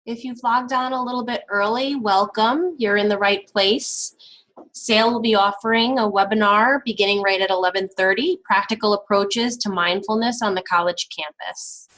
If you've logged on a little bit early, welcome. You're in the right place. SAIL will be offering a webinar beginning right at 11:30, Practical Approaches to Mindfulness on the College Campus.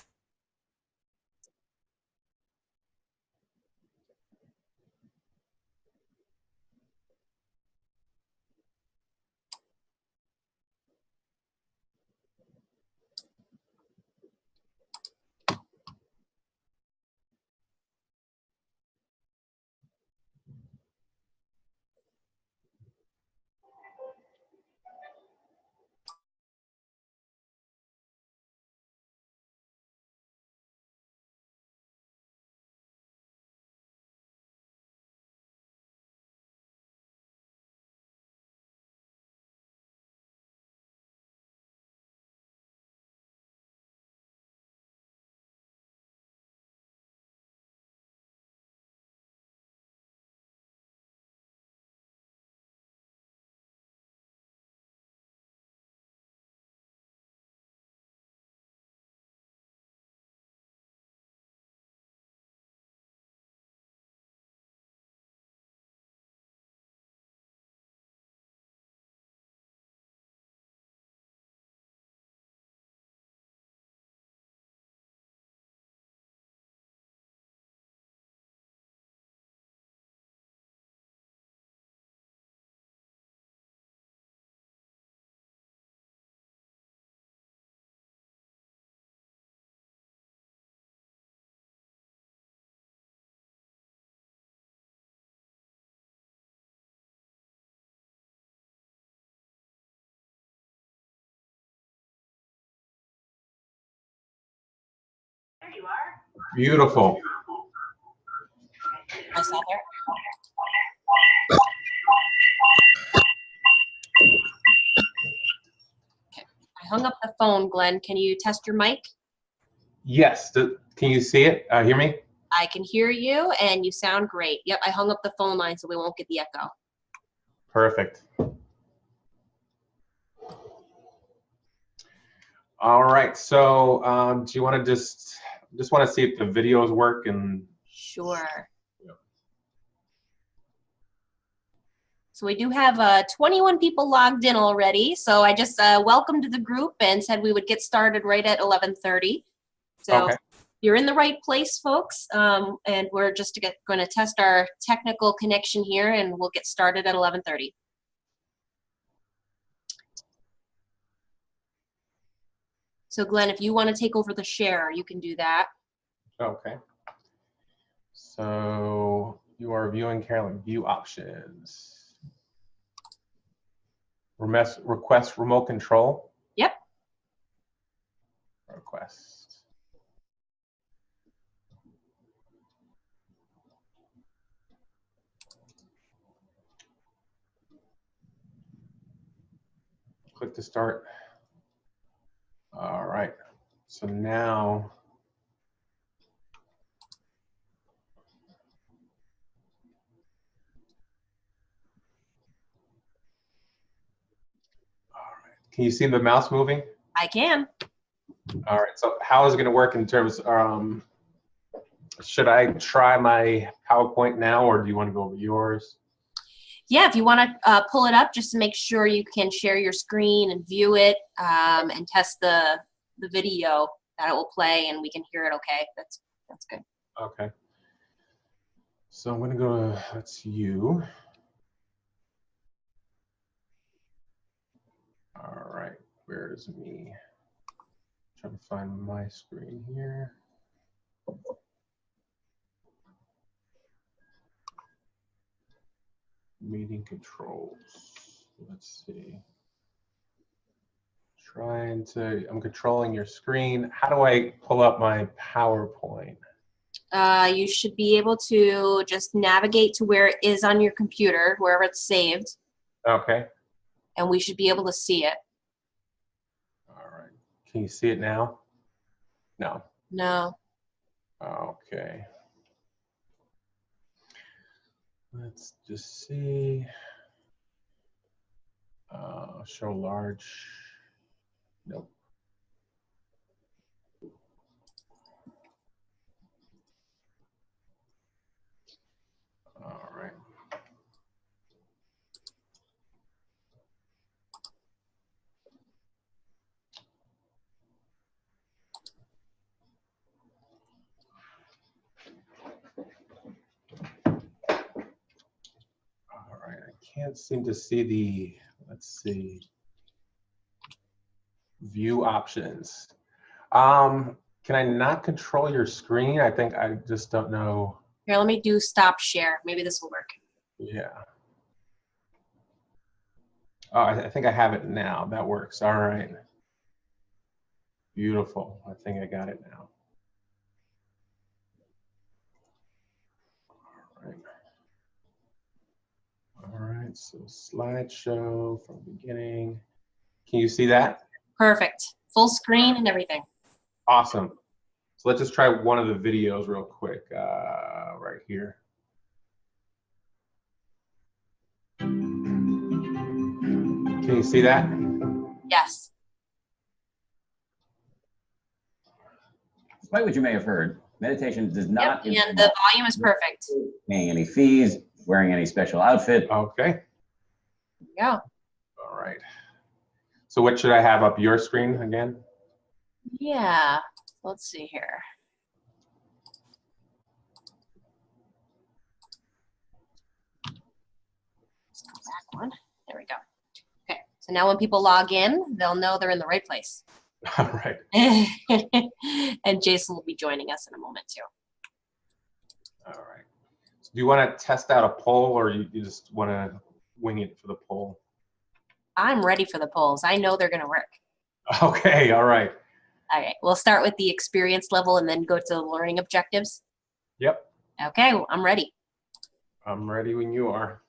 There you are. Beautiful. I saw there. Okay. I hung up the phone, Glenn. Can you test your mic? Yes. Can you see it? Hear me? I can hear you, and you sound great. Yep, I hung up the phone line so we won't get the echo. Perfect. All right. So, do you want to just want to see if the videos work and? Sure. So we do have 21 people logged in already. So I just welcomed the group and said we would get started right at 11:30. So Okay. you're in the right place, folks. And we're just going to test our technical connection here, and we'll get started at 11:30. So Glenn, if you want to take over the share, you can do that. Okay. So you are viewing Carolyn. View options. Request remote control. Yep. Request. Click to start. All right. So now. All right. Can you see the mouse moving? I can. All right. So how is it going to work in terms? Should I try my PowerPoint now, or do you want to go over yours? Yeah, if you want to pull it up, just to make sure you can share your screen and view it, and test the video that it will play, and we can hear it. Okay, that's good. Okay. So I'm gonna go to, that's you. All right, where is me? Trying to find my screen here. Meeting controls. Let's see. I'm controlling your screen. How do I pull up my PowerPoint? You should be able to just navigate to where it is on your computer, wherever it's saved. Okay. And we should be able to see it. All right. Can you see it now? No. No. Okay. Let's just see. Show large. Nope. can't seem to see the, let's see, view options. Can I not control your screen? I think I just don't know. Here, let me do stop share. Maybe this will work. Yeah. Oh, I think I have it now. That works. All right. Beautiful. I think I got it now. All right. All right. So slideshow from beginning. Can you see that? Perfect. Full screen and everything. Awesome. So let's just try one of the videos real quick, right here. Can you see that? Yes. Despite what you may have heard, meditation does not Yep, and the volume is perfect. paying any fees, wearing any special outfit. Okay. Yeah. All right. So what should I have up your screen again? Yeah. Let's see here. Let's go back one. There we go. Okay. So now when people log in, they'll know they're in the right place. All right. And Jason will be joining us in a moment too. All right. So do you want to test out a poll, or you just want to wing it for the poll? I'm ready for the polls. I know they're going to work. Okay. All right. All right. We'll start with the experience level and then go to the learning objectives. Yep. Okay. Well, I'm ready. I'm ready when you are.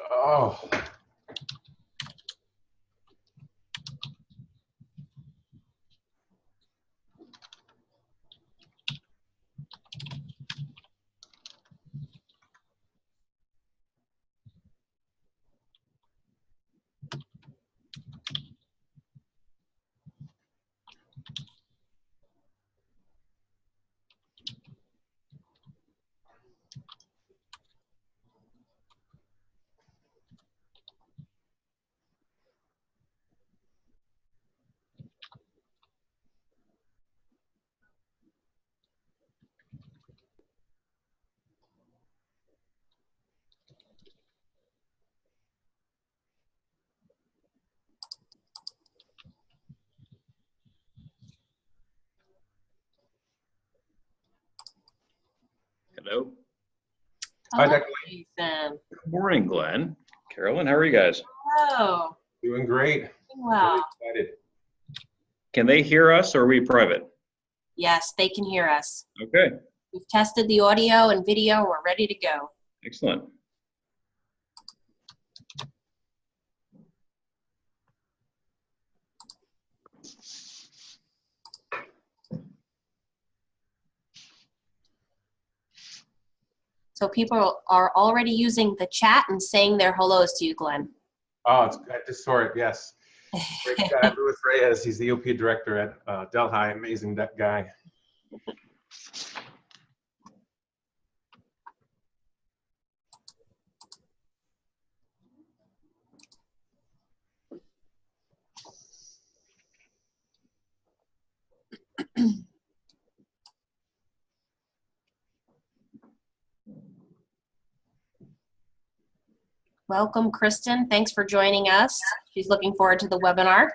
Oh. Hello. Hi, Hello, Dr. Jason. Good morning, Glenn. Carolyn, how are you guys? Hello. Doing great. Wow. Really excited. Can they hear us or are we private? Yes, they can hear us. Okay, We've tested the audio and video. We're ready to go. excellent. So people are already using the chat and saying their hellos to you, Glenn. Oh, I just saw it. Yes. Great guy, Luis Reyes. He's the OP director at Delhi. Amazing that guy. Welcome, Kristen. Thanks for joining us. She's looking forward to the webinar.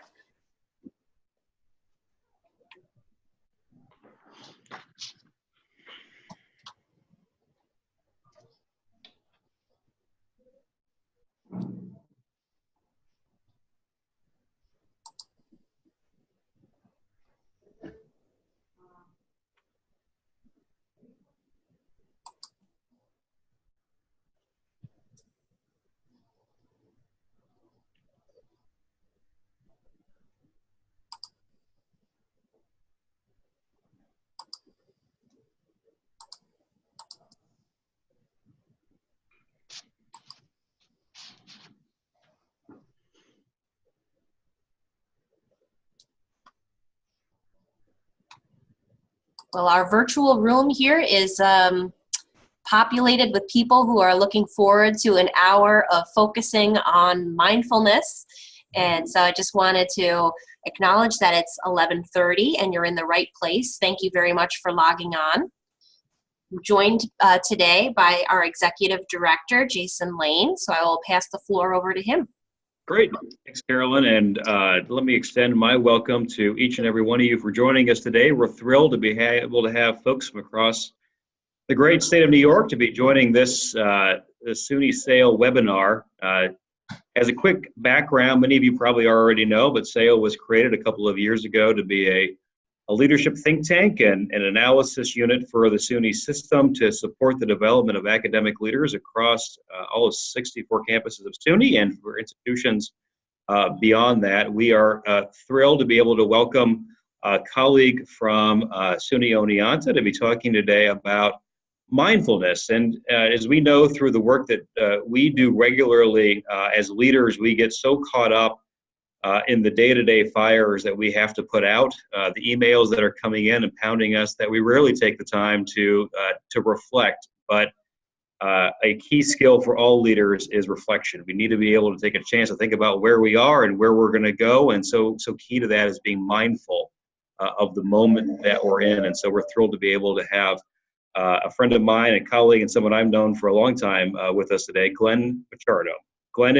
Well, our virtual room here is populated with people who are looking forward to an hour of focusing on mindfulness. And so I just wanted to acknowledge that it's 11:30 and you're in the right place. Thank you very much for logging on. I'm joined today by our Executive Director, Jason Lane. So I will pass the floor over to him. Great. Thanks, Carolyn. And let me extend my welcome to each and every one of you for joining us today. We're thrilled to be able to have folks from across the great state of New York to be joining this SUNY SAIL webinar. As a quick background, many of you probably already know, but SAIL was created a couple of years ago to be a leadership think tank and an analysis unit for the SUNY system to support the development of academic leaders across all of 64 campuses of SUNY and for institutions beyond that. We are thrilled to be able to welcome a colleague from SUNY Oneonta to be talking today about mindfulness. And as we know through the work that we do regularly as leaders, we get so caught up in the day-to-day fires that we have to put out, the emails that are coming in and pounding us, that we rarely take the time to reflect. But a key skill for all leaders is reflection. We need to be able to take a chance to think about where we are and where we're going to go. And so key to that is being mindful of the moment that we're in. And so we're thrilled to be able to have a friend of mine, a colleague, and someone I've known for a long time with us today, Glenn Pichardo. Glenn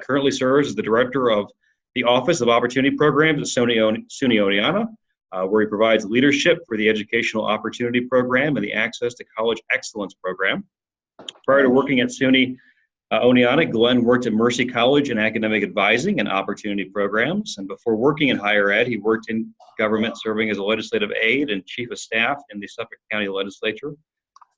currently serves as the director of the Office of Opportunity Programs at SUNY Oneonta, where he provides leadership for the Educational Opportunity Program and the Access to College Excellence Program. Prior to working at SUNY Oneonta, Glenn worked at Mercy College in academic advising and opportunity programs. And before working in higher ed, he worked in government, serving as a legislative aide and chief of staff in the Suffolk County Legislature.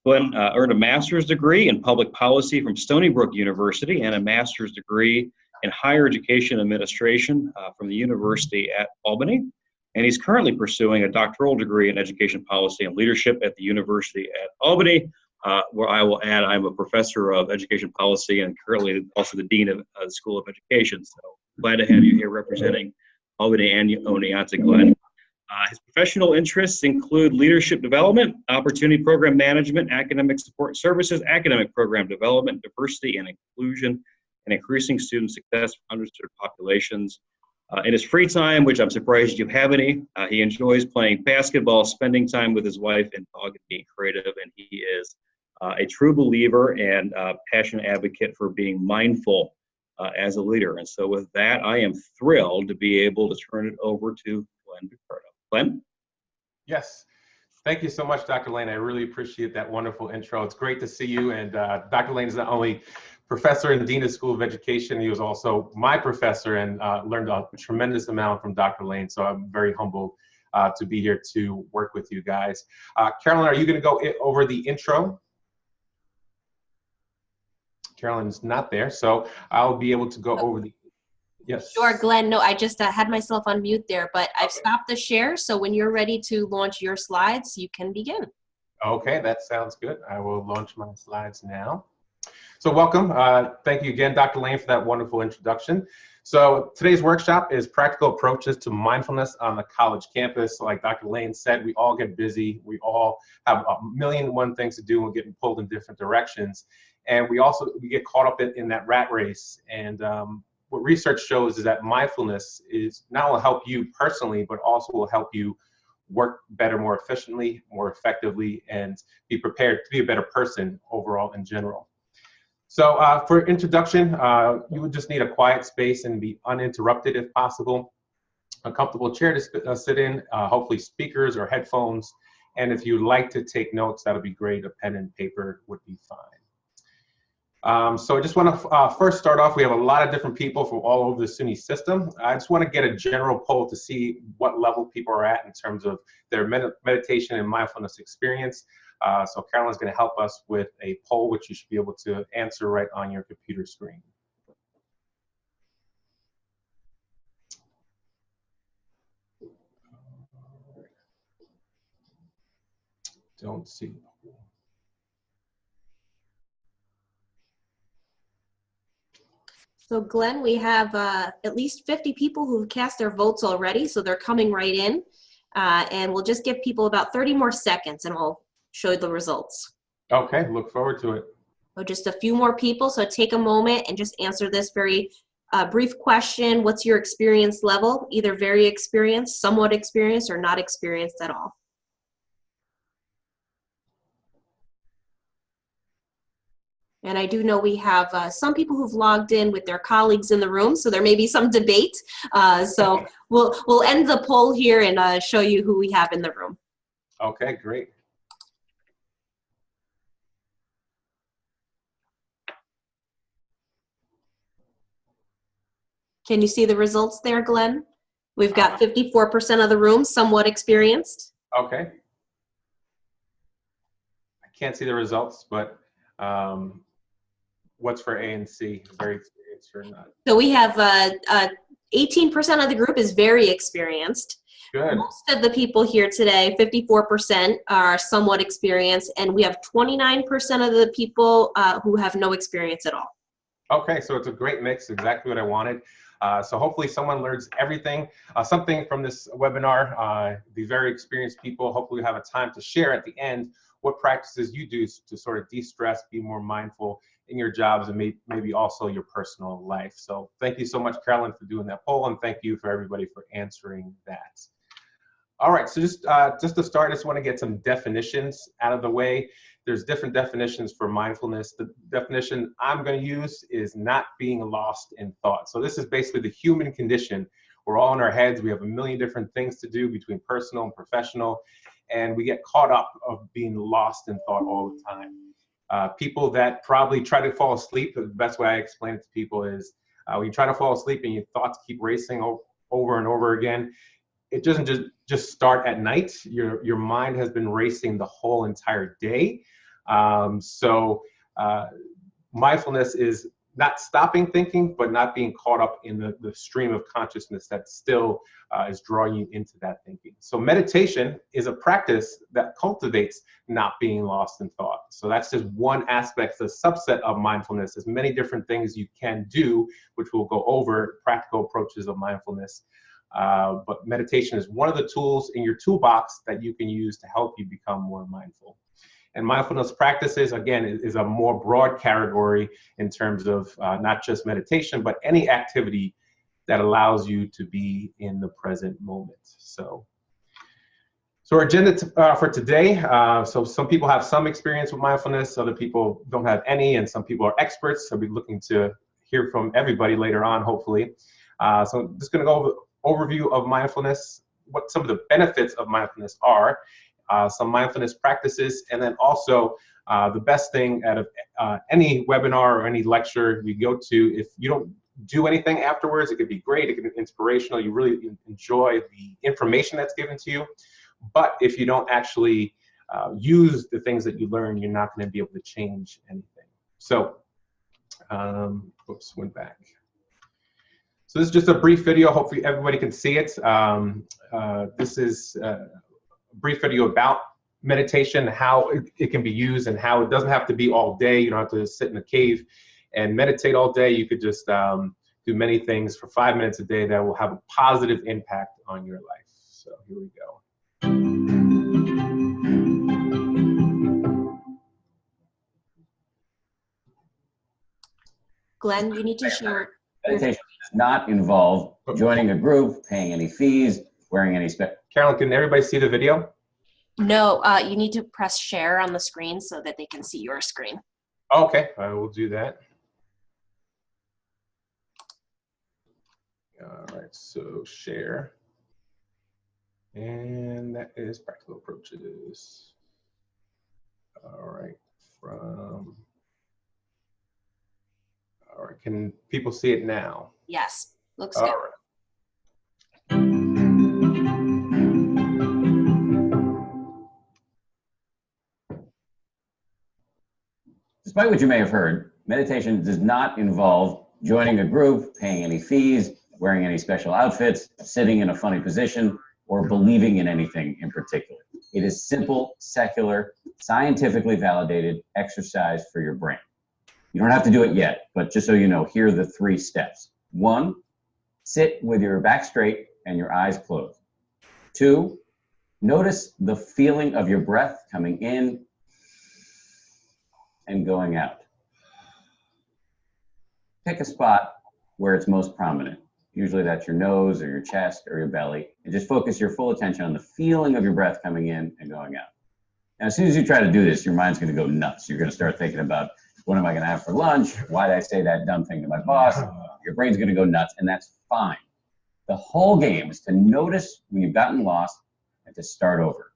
Glenn earned a master's degree in public policy from Stony Brook University and a master's degree in higher education administration from the University at Albany. And he's currently pursuing a doctoral degree in education policy and leadership at the University at Albany, where I will add I'm a professor of education policy and currently also the dean of the School of Education. So glad to have you here representing Albany and Oneonta, Glenn. His professional interests include leadership development, opportunity program management, academic support services, academic program development, diversity and inclusion, and increasing student success for underserved populations. In his free time, which I'm surprised you have any, he enjoys playing basketball, spending time with his wife, and dog, and being creative. And he is a true believer and passionate advocate for being mindful as a leader. And so with that, I am thrilled to be able to turn it over to Glenn Pichardo. Glenn? Yes. Thank you so much, Dr. Lane. I really appreciate that wonderful intro. It's great to see you. And Dr. Lane is not only professor and dean of School of Education, he was also my professor and learned a tremendous amount from Dr. Lane. So I'm very humbled to be here to work with you guys. Carolyn, are you going to go over the intro? Carolyn's not there, so I'll be able to go over the, yes. Sure, Glenn. No, I just had myself on mute there, but I've stopped the share. So when you're ready to launch your slides, you can begin. Okay, that sounds good. I will launch my slides now. So welcome. Thank you again, Dr. Lane, for that wonderful introduction. So today's workshop is practical approaches to mindfulness on the college campus. Like Dr. Lane said, we all get busy. We all have a million and one things to do and getting pulled in different directions. And we get caught up in that rat race. And what research shows is that mindfulness is not only help you personally, but also will help you work better, more efficiently, more effectively, and be prepared to be a better person overall in general. So for introduction, you would just need a quiet space and be uninterrupted if possible. A comfortable chair to sit in, hopefully speakers or headphones. And if you'd like to take notes, that would be great. A pen and paper would be fine. So I just want to first start off, we have a lot of different people from all over the SUNY system. I just want to get a general poll to see what level people are at in terms of their meditation and mindfulness experience. So Carolyn's going to help us with a poll, which you should be able to answer right on your computer screen. Don't see. So Glenn, we have at least 50 people who've cast their votes already, so they're coming right in. And we'll just give people about 30 more seconds and we'll show you the results. Okay, look forward to it. So just a few more people, so take a moment and just answer this very brief question. What's your experience level? Either very experienced, somewhat experienced, or not experienced at all. And I do know we have some people who've logged in with their colleagues in the room, so there may be some debate. So we'll end the poll here and show you who we have in the room. Okay, great. Can you see the results there, Glenn? We've got 54% of the room somewhat experienced. Okay. I can't see the results, but what's for A and C? Very experienced or not? So we have 18% of the group is very experienced. Good. Most of the people here today, 54%, are somewhat experienced, and we have 29% of the people who have no experience at all. Okay, so it's a great mix, exactly what I wanted. So hopefully someone learns everything, something from this webinar. The very experienced people hopefully have a time to share at the end what practices you do to sort of de-stress, be more mindful in your jobs, and maybe also your personal life. So thank you so much, Carolyn, for doing that poll, and thank you for everybody for answering that. All right, so just to start, I just want to get some definitions out of the way. There's different definitions for mindfulness. The definition I'm going to use is not being lost in thought. So this is basically the human condition. We're all in our heads. We have a million different things to do between personal and professional, and we get caught up of being lost in thought all the time. People that probably try to fall asleep, the best way I explain it to people is when you try to fall asleep and your thoughts keep racing over and over again, it doesn't just start at night. Your mind has been racing the whole entire day. So mindfulness is not stopping thinking, but not being caught up in the stream of consciousness that still is drawing you into that thinking. So meditation is a practice that cultivates not being lost in thought. So that's just one aspect, a subset of mindfulness. There's many different things you can do, which we'll go over, practical approaches of mindfulness. But meditation is one of the tools in your toolbox that you can use to help you become more mindful. And mindfulness practices, again, is a more broad category in terms of not just meditation, but any activity that allows you to be in the present moment. So our agenda for today, so some people have some experience with mindfulness, other people don't have any, and some people are experts. So we'll be looking to hear from everybody later on, hopefully. So I'm just going to go over overview of mindfulness, what some of the benefits of mindfulness are, some mindfulness practices, and then also the best thing out of any webinar or any lecture you go to, if you don't do anything afterwards, it could be great, it could be inspirational, you really enjoy the information that's given to you, but if you don't actually use the things that you learn, you're not going to be able to change anything. So, oops, went back. So this is just a brief video. Hopefully everybody can see it. This is a brief video about meditation, how it can be used, and how it doesn't have to be all day. You don't have to sit in a cave and meditate all day. You could just do many things for 5 minutes a day that will have a positive impact on your life. So here we go. Glenn, you need to share. Meditation does not involve joining a group, paying any fees, wearing any Carolyn, can everybody see the video? No, you need to press share on the screen so that they can see your screen. Okay, I will do that. All right, so share. And that is practical approaches. All right, all right, can people see it now? Yes, looks All good. right. Despite what you may have heard, meditation does not involve joining a group, paying any fees, wearing any special outfits, sitting in a funny position, or believing in anything in particular. It is simple, secular, scientifically validated exercise for your brain. You don't have to do it yet, but just so you know, here are the 3 steps. 1, sit with your back straight and your eyes closed. 2, notice the feeling of your breath coming in and going out. Pick a spot where it's most prominent. Usually that's your nose or your chest or your belly. And just focus your full attention on the feeling of your breath coming in and going out. Now, as soon as you try to do this, your mind's going to go nuts. You're going to start thinking about, what am I going to have for lunch? Why did I say that dumb thing to my boss? Your brain's going to go nuts, and that's fine. The whole game is to notice when you've gotten lost and to start over.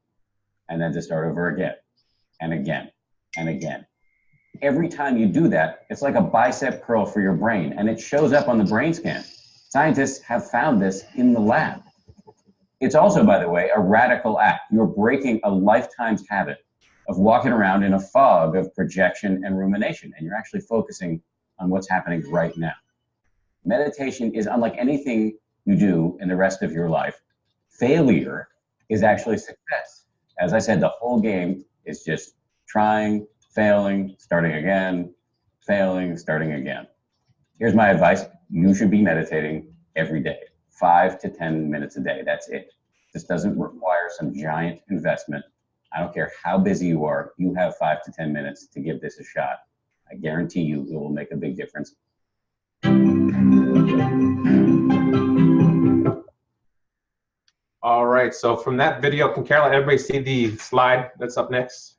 And then to start over again and again and again. Every time you do that, it's like a bicep curl for your brain, and it shows up on the brain scan. Scientists have found this in the lab. It's also, by the way, a radical act. You're breaking a lifetime's habit of walking around in a fog of projection and rumination, and you're actually focusing on what's happening right now. Meditation is unlike anything you do in the rest of your life. Failure is actually success. As I said, the whole game is just trying, failing, starting again, failing, starting again. Here's my advice. You should be meditating every day, 5 to 10 minutes a day. That's it. This doesn't require some giant investment. I don't care how busy you are. You have 5 to 10 minutes to give this a shot. I guarantee you it will make a big difference. All right, so from that video, can Carolyn, everybody see the slide that's up next?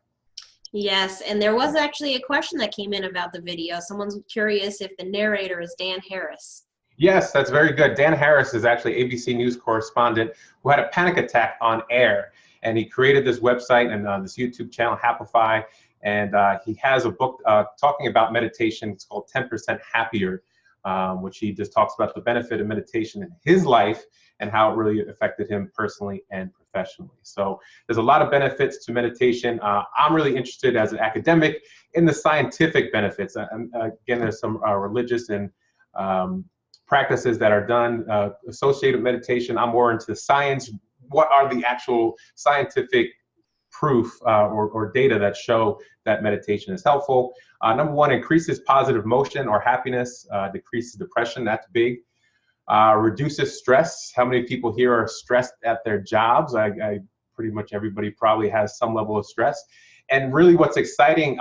Yes, and there was actually a question that came in about the video. Someone's curious if the narrator is Dan Harris. Yes, that's very good. Dan Harris is actually ABC News correspondent who had a panic attack on air. And he created this website and this YouTube channel, Happify. And he has a book talking about meditation. It's called 10% Happier, which he just talks about the benefit of meditation in his life and how it really affected him personally and professionally. So there's a lot of benefits to meditation. I'm really interested as an academic in the scientific benefits. Again, there's some religious and practices that are done associated with meditation. I'm more into science. What are the actual scientific proof or data that show that meditation is helpful? Number 1, increases positive emotion or happiness, decreases depression. That's big. Reduces stress. How many people here are stressed at their jobs? I pretty much everybody probably has some level of stress. And really what's exciting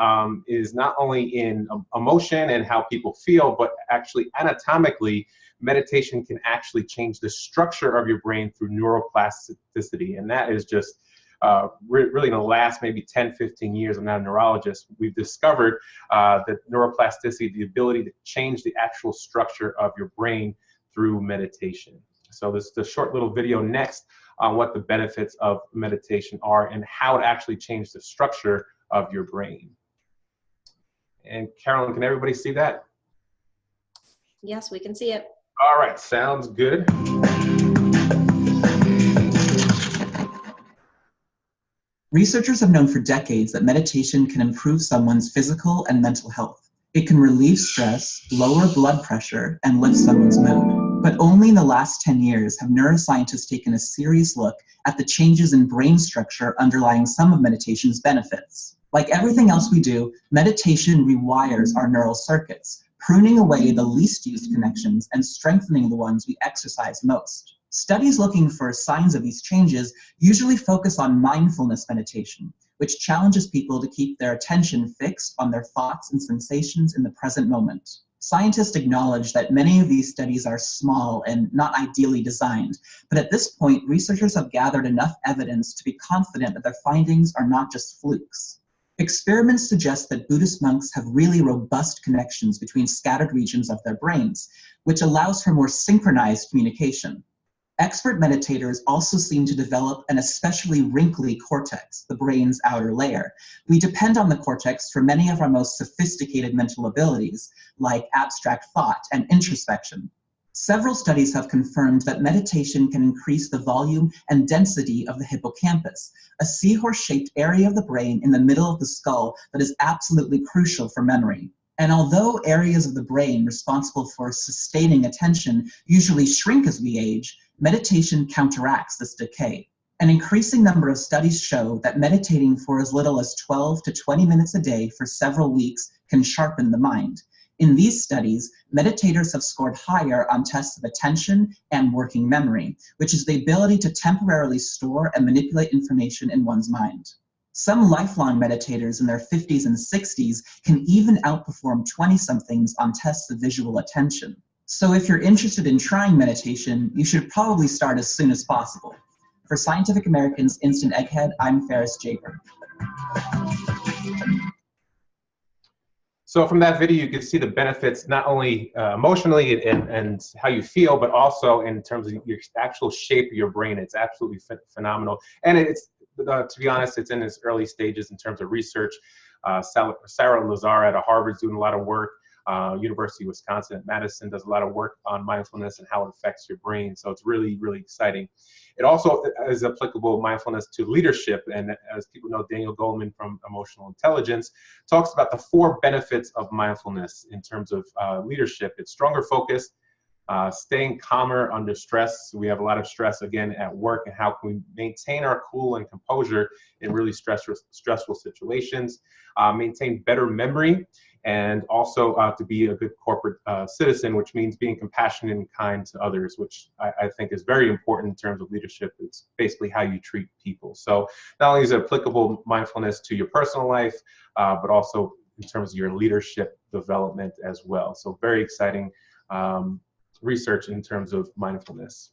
is not only in emotion and how people feel, but actually anatomically, meditation can actually change the structure of your brain through neuroplasticity. And that is just really in the last maybe 10, 15 years, I'm not a neurologist, we've discovered that neuroplasticity, the ability to change the actual structure of your brain through meditation. So this is a short little video next on what the benefits of meditation are and how it actually changed the structure of your brain. And Carolyn, can everybody see that? Yes, we can see it. All right, sounds good. Researchers have known for decades that meditation can improve someone's physical and mental health. It can relieve stress, lower blood pressure, and lift someone's mood. But only in the last 10 years have neuroscientists taken a serious look at the changes in brain structure underlying some of meditation's benefits. Like everything else we do, meditation rewires our neural circuits, pruning away the least used connections and strengthening the ones we exercise most. Studies looking for signs of these changes usually focus on mindfulness meditation, which challenges people to keep their attention fixed on their thoughts and sensations in the present moment. Scientists acknowledge that many of these studies are small and not ideally designed, but at this point, researchers have gathered enough evidence to be confident that their findings are not just flukes. Experiments suggest that Buddhist monks have really robust connections between scattered regions of their brains, which allows for more synchronized communication. Expert meditators also seem to develop an especially wrinkly cortex, the brain's outer layer. We depend on the cortex for many of our most sophisticated mental abilities, like abstract thought and introspection. Several studies have confirmed that meditation can increase the volume and density of the hippocampus, a seahorse-shaped area of the brain in the middle of the skull that is absolutely crucial for memory. And although areas of the brain responsible for sustaining attention usually shrink as we age, meditation counteracts this decay. An increasing number of studies show that meditating for as little as 12 to 20 minutes a day for several weeks can sharpen the mind. In these studies, meditators have scored higher on tests of attention and working memory, which is the ability to temporarily store and manipulate information in one's mind. Some lifelong meditators in their 50s and 60s can even outperform 20-somethings on tests of visual attention. So if you're interested in trying meditation, you should probably start as soon as possible. For Scientific American's Instant Egghead, I'm Ferris Jaber. So from that video, you can see the benefits not only emotionally and how you feel, but also in terms of your actual shape of your brain. It's absolutely phenomenal. And it's, to be honest, it's in its early stages in terms of research. Sarah Lazar at Harvard's doing a lot of work. University of Wisconsin at Madison does a lot of work on mindfulness and how it affects your brain. So it's really, really exciting. It also is applicable, mindfulness, to leadership. And as people know, Daniel Goleman from Emotional Intelligence talks about the 4 benefits of mindfulness in terms of leadership. It's stronger focus, staying calmer under stress. We have a lot of stress, again, at work, and how can we maintain our cool and composure in really stressful situations, maintain better memory, and also to be a good corporate citizen, which means being compassionate and kind to others, which I think is very important in terms of leadership. It's basically how you treat people. So not only is it applicable mindfulness to your personal life, but also in terms of your leadership development as well. So very exciting research in terms of mindfulness.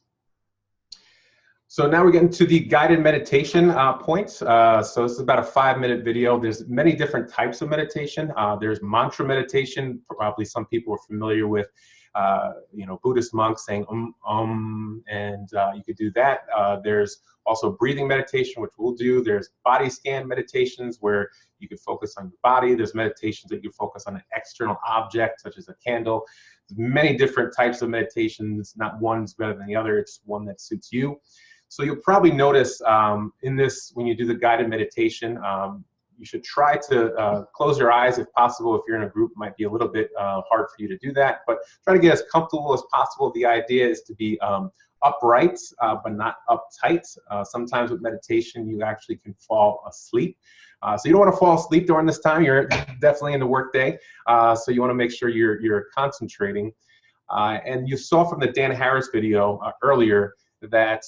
So now we're getting to the guided meditation points. So this is about a 5-minute video. There's many different types of meditation. There's mantra meditation. Probably some people are familiar with, Buddhist monks saying and you could do that. There's also breathing meditation, which we'll do. There's body scan meditations where you can focus on your body. There's meditations that you focus on an external object, such as a candle. There's many different types of meditations. Not one's better than the other. It's one that suits you. So you'll probably notice in this, when you do the guided meditation, you should try to close your eyes if possible. If you're in a group, it might be a little bit hard for you to do that, but try to get as comfortable as possible. The idea is to be upright, but not uptight. Sometimes with meditation, you actually can fall asleep. So you don't want to fall asleep during this time. You're definitely in the workday. So you want to make sure you're concentrating. And you saw from the Dan Harris video earlier that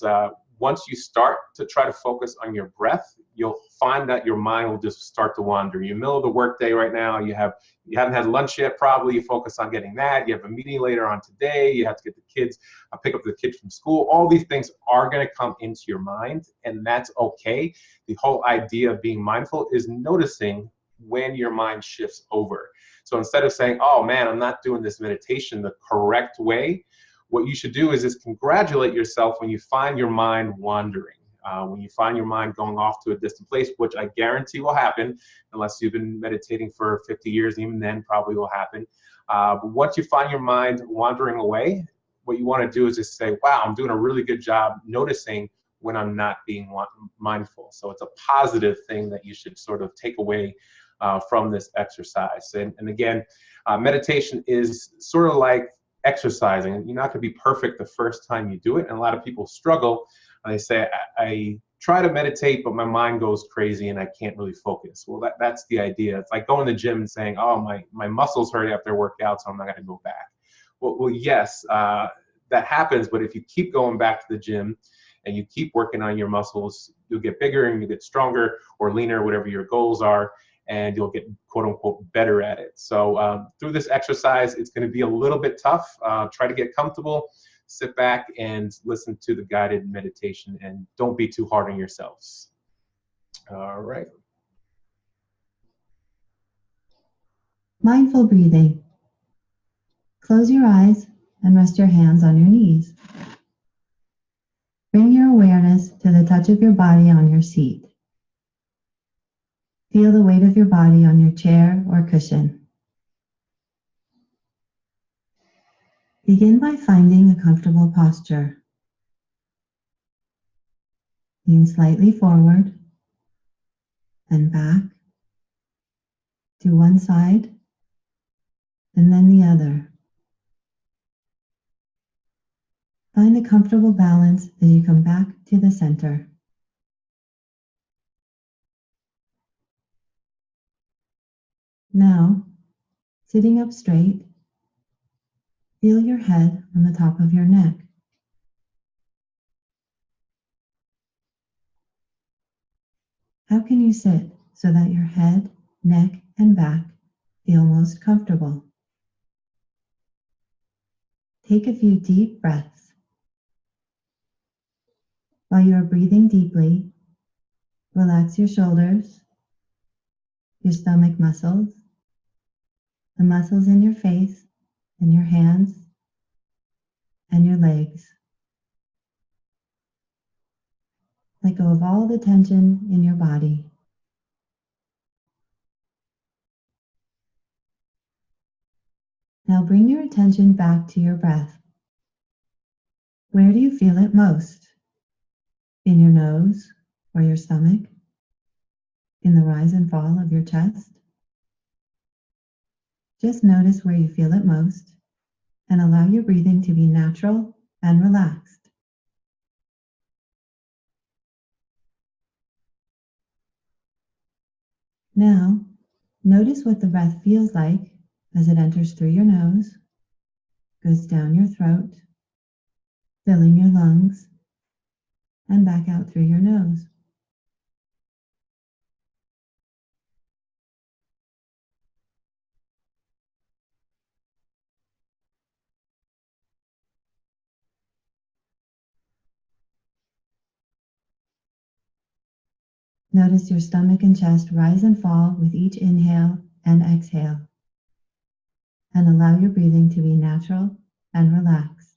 once you start to try to focus on your breath, you'll find that your mind will just start to wander. You're in the middle of the workday right now. You haven't had lunch yet, probably. You focus on getting that. You have a meeting later on today. You have to get the kids, pick up the kids from school. All these things are going to come into your mind, and that's okay. The whole idea of being mindful is noticing when your mind shifts over. So instead of saying, oh man, I'm not doing this meditation the correct way, what you should do is just congratulate yourself when you find your mind wandering, when you find your mind going off to a distant place, which I guarantee will happen unless you've been meditating for 50 years, even then probably will happen. But once you find your mind wandering away, what you want to do is just say, wow, I'm doing a really good job noticing when I'm not being mindful. So it's a positive thing that you should sort of take away from this exercise. And again, meditation is sort of like exercising. You're not going to be perfect the first time you do it, and a lot of people struggle. They say, I try to meditate, but my mind goes crazy and I can't really focus. Well, that's the idea. It's like going to the gym and saying, oh, my muscles hurt after I work out, so I'm not going to go back. Well, yes, that happens, but if you keep going back to the gym and you keep working on your muscles, you'll get bigger and you get stronger or leaner, whatever your goals are, and you'll get, quote unquote, better at it. So through this exercise, it's going to be a little bit tough. Try to get comfortable, sit back and listen to the guided meditation, and don't be too hard on yourselves. All right. Mindful breathing. Close your eyes and rest your hands on your knees. Bring your awareness to the touch of your body on your seat. Feel the weight of your body on your chair or cushion. Begin by finding a comfortable posture. Lean slightly forward and back to one side and then the other. Find a comfortable balance as you come back to the center. Now, sitting up straight, feel your head on the top of your neck. How can you sit so that your head, neck, and back feel most comfortable? Take a few deep breaths. While you are breathing deeply, relax your shoulders, your stomach muscles, the muscles in your face and your hands and your legs. Let go of all the tension in your body. Now bring your attention back to your breath. Where do you feel it most? In your nose or your stomach? In the rise and fall of your chest? Just notice where you feel it most and allow your breathing to be natural and relaxed. Now, notice what the breath feels like as it enters through your nose, goes down your throat, filling your lungs, and back out through your nose. Notice your stomach and chest rise and fall with each inhale and exhale, and allow your breathing to be natural and relaxed.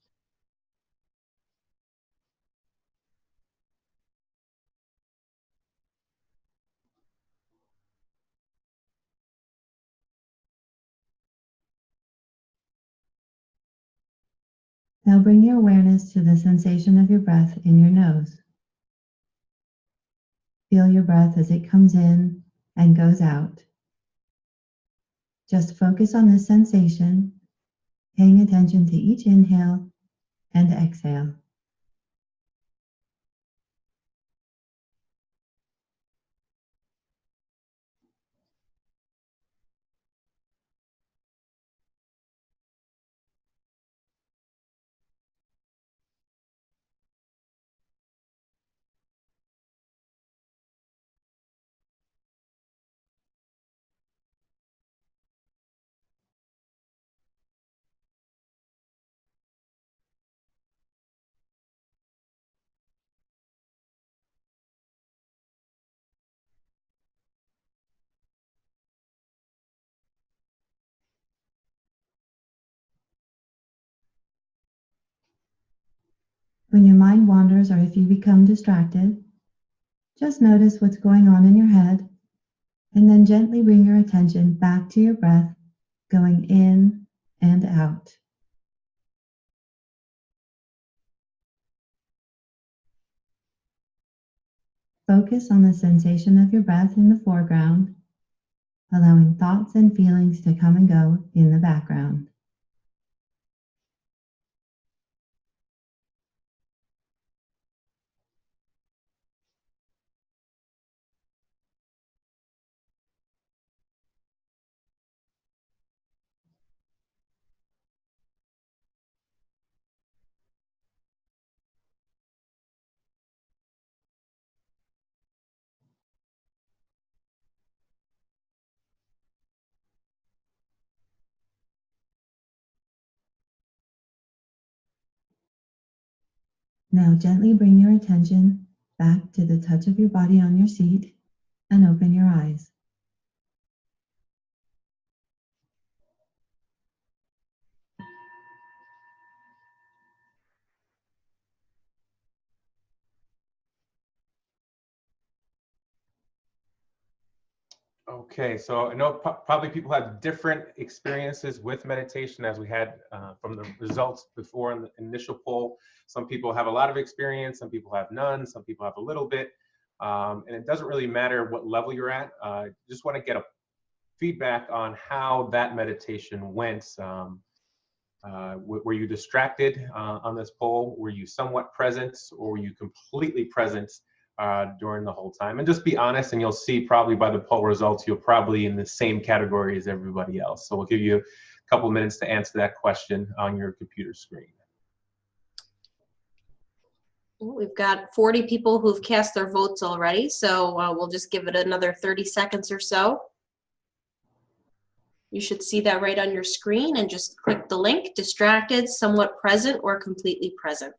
Now bring your awareness to the sensation of your breath in your nose. Feel your breath as it comes in and goes out. Just focus on this sensation, paying attention to each inhale and exhale. When your mind wanders or if you become distracted, just notice what's going on in your head and then gently bring your attention back to your breath, going in and out. Focus on the sensation of your breath in the foreground, allowing thoughts and feelings to come and go in the background. Now gently bring your attention back to the touch of your body on your seat and open your eyes. Okay, so I know probably people have different experiences with meditation, as we had from the results before in the initial poll. Some people have a lot of experience, some people have none, some people have a little bit. And it doesn't really matter what level you're at. Just want to get a feedback on how that meditation went. Were you distracted on this poll? Were you somewhat present, or were you completely present during the whole time? And just be honest, and you'll see probably by the poll results, you're probably in the same category as everybody else. So we'll give you a couple minutes to answer that question on your computer screen. We've got 40 people who've cast their votes already, so we'll just give it another 30 seconds or so. You should see that right on your screen, and just click the link, distracted, somewhat present, or completely present.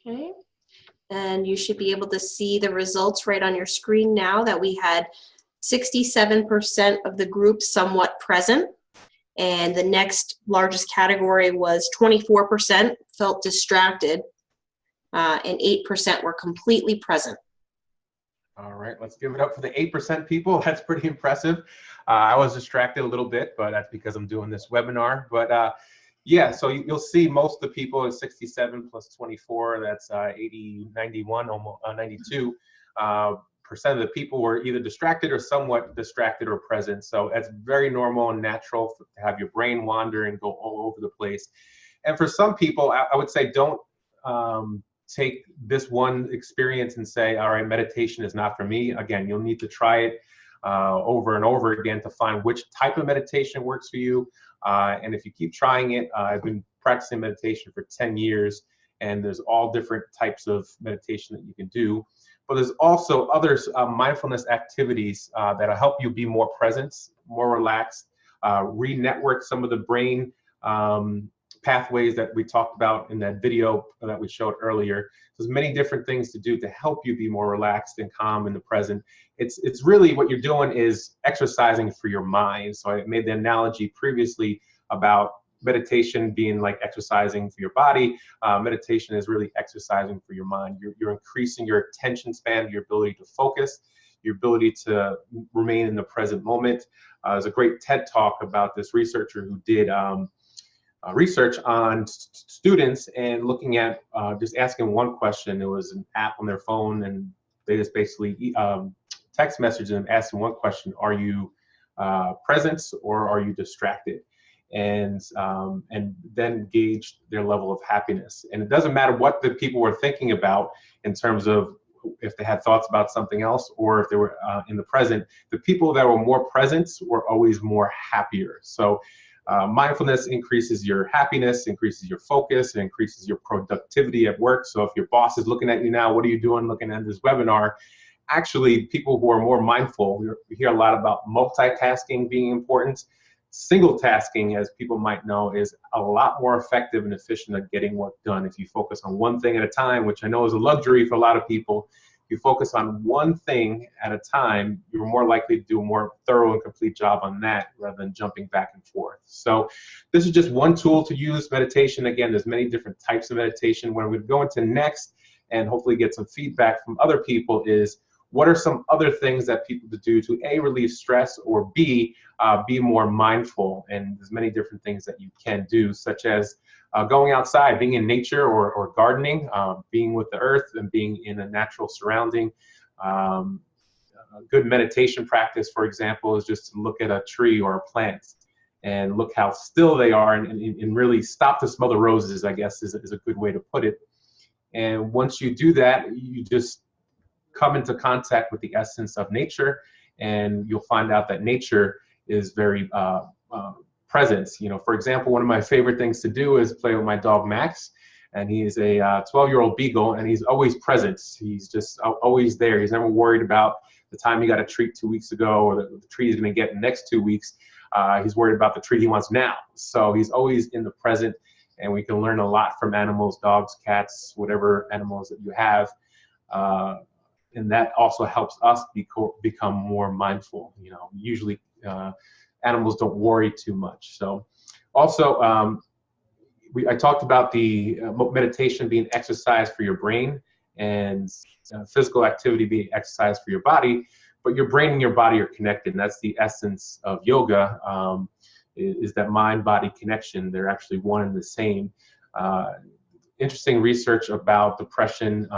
Okay, and you should be able to see the results right on your screen now that we had 67% of the group somewhat present. And the next largest category was 24% felt distracted, and 8% were completely present. All right, let's give it up for the 8% people. That's pretty impressive. I was distracted a little bit, but that's because I'm doing this webinar. But yeah, so you'll see most of the people is 67 plus 24, that's 80, 91, almost 92. Percent of the people were either distracted or somewhat distracted or present. So that's very normal and natural to have your brain wander and go all over the place. And for some people, I would say don't take this one experience and say, all right, meditation is not for me. Again, you'll need to try it over and over again to find which type of meditation works for you. And if you keep trying it, I've been practicing meditation for 10 years, and there's all different types of meditation that you can do. But there's also other mindfulness activities that'll help you be more present, more relaxed, re-network some of the brain pathways that we talked about in that video that we showed earlier. There's many different things to do to help you be more relaxed and calm in the present. It's really what you're doing is exercising for your mind. So I made the analogy previously about meditation being like exercising for your body. Meditation is really exercising for your mind. You're increasing your attention span, your ability to focus, your ability to remain in the present moment. There's a great TED talk about this researcher who did research on students and looking at just asking one question. It was an app on their phone, and they just basically text message them asking one question: are you present or are you distracted? And then gauge their level of happiness. And it doesn't matter what the people were thinking about in terms of if they had thoughts about something else or if they were in the present. The people that were more present were always more happier. So mindfulness increases your happiness, increases your focus, and increases your productivity at work. So if your boss is looking at you now, what are you doing looking at this webinar? Actually, people who are more mindful, we hear a lot about multitasking being important. Single tasking, as people might know, is a lot more effective and efficient at getting work done. If you focus on one thing at a time, which I know is a luxury for a lot of people, if you focus on one thing at a time, you're more likely to do a more thorough and complete job on that rather than jumping back and forth. So this is just one tool to use meditation. Again, there's many different types of meditation. What I'm going to go into next and hopefully get some feedback from other people is, what are some other things that people to do to A, relieve stress, or B, be more mindful? And there's many different things that you can do, such as going outside, being in nature or gardening, being with the earth and being in a natural surrounding. A good meditation practice, for example, is just to look at a tree or a plant and look how still they are and really stop to smell the roses, I guess is a good way to put it. And once you do that, you just come into contact with the essence of nature, and you'll find out that nature is very present. You know, for example, one of my favorite things to do is play with my dog Max, and he is a 12-year-old beagle, and he's always present. He's just always there. He's never worried about the time he got a treat 2 weeks ago or the treat he's going to get in the next 2 weeks. He's worried about the treat he wants now. So he's always in the present, and we can learn a lot from animals, dogs, cats, whatever animals that you have. And that also helps us become more mindful. You know, usually animals don't worry too much. So also, I talked about the meditation being exercise for your brain and physical activity being exercise for your body, but your brain and your body are connected, and that's the essence of yoga, is that mind-body connection. They're actually one and the same. Interesting research about depression.